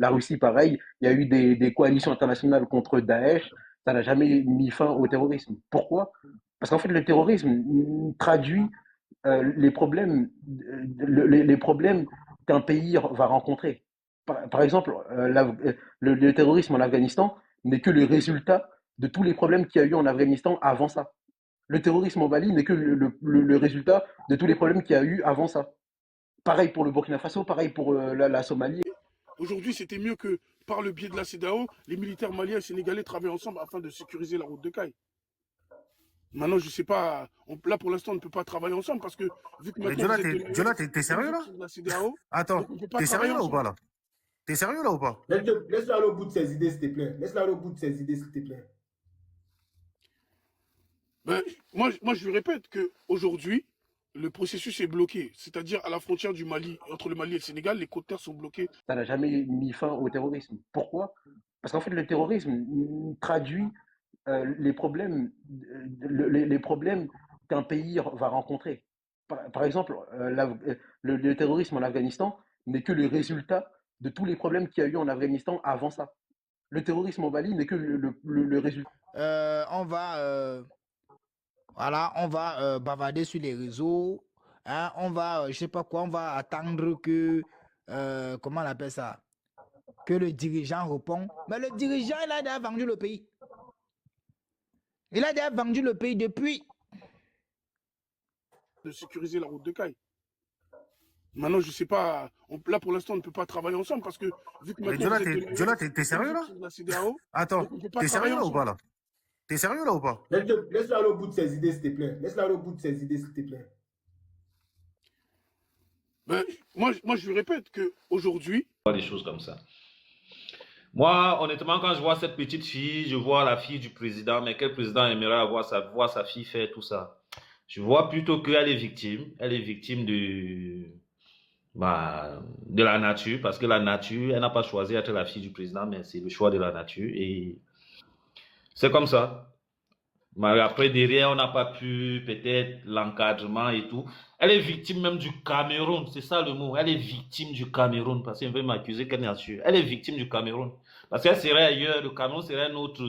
La Russie, pareil. Il y a eu des coalitions internationales contre Daesh. Ça n'a jamais mis fin au terrorisme. Pourquoi? Parce qu'en fait, le terrorisme traduit les problèmes, les problèmes qu'un pays va rencontrer. Par exemple, le terrorisme en Afghanistan n'est que le résultat de tous les problèmes qu'il y a eu en Afghanistan avant ça. Le terrorisme au Mali n'est que le résultat de tous les problèmes qu'il y a eu avant ça. Pareil pour le Burkina Faso, pareil pour la Somalie. Aujourd'hui, c'était mieux que par le biais de la CEDEAO, les militaires maliens et sénégalais travaillent ensemble afin de sécuriser la route de Caille. Maintenant, je sais pas, là pour l'instant, on ne peut pas travailler ensemble parce que vu que Mais maintenant vous êtes de Jola, l'AES t'es et vous sérieux êtes là? sur de la CEDEAO, Attends, donc on ne peut pas t'es travailler sérieux là ou pas ensemble. là? T'es sérieux là ou pas? Laisse-le aller au bout de ses idées, s'il te plaît. Laisse-le aller au bout de ses idées, s'il te plaît. Ben, moi, je lui répète qu'aujourd'hui, le processus est bloqué. C'est-à-dire à la frontière du Mali, entre le Mali et le Sénégal, les côtes terres sont bloquées. Ça n'a jamais mis fin au terrorisme. Pourquoi? Parce qu'en fait, le terrorisme traduit les problèmes, les problèmes qu'un pays va rencontrer. Par exemple, le terrorisme en Afghanistan n'est que le résultat de tous les problèmes qu'il y a eu en Afghanistan avant ça. Le terrorisme au Mali n'est que le résultat. On va, voilà, on va bavarder sur les réseaux. Hein, on va, je sais pas quoi, on va attendre que, comment on appelle ça, que le dirigeant répond. Mais le dirigeant, il a déjà vendu le pays. Il a déjà vendu le pays depuis. De sécuriser la route de Caille. Maintenant, je sais pas, là pour l'instant, on ne peut pas travailler ensemble parce que vu que Mais maintenant vous êtes de Jola, l'AES t'es et vous sérieux êtes là? sur de la CEDEAO, Attends, donc on ne peut pas t'es travailler sérieux là ou pas ensemble. là? T'es sérieux là ou pas? Laisse-le aller au bout de ses idées, s'il te plaît. Laisse-le aller au bout de ses idées, s'il te plaît. Ben, moi, je lui répète qu'aujourd'hui, Des choses comme ça. Moi, honnêtement, quand je vois cette petite fille, je vois la fille du président, mais quel président aimerait voir sa fille faire tout ça? Je vois plutôt qu'elle est victime. Elle est victime de la nature, parce que la nature, elle n'a pas choisi d'être la fille du président, mais c'est le choix de la nature. Et c'est comme ça. Mais après, derrière, on n'a pas pu, peut-être, l'encadrement et tout. Elle est victime même du Cameroun, c'est ça le mot. Elle est victime du Cameroun, parce qu'elle veut m'accuser qu'elle est nature. Elle est victime du Cameroun. Parce qu'elle serait ailleurs, le Cameroun serait un autre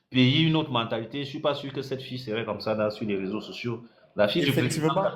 pays, une autre mentalité. Je suis pas sûr que cette fille serait comme ça là, sur les réseaux sociaux. La fille du président. Effectivement,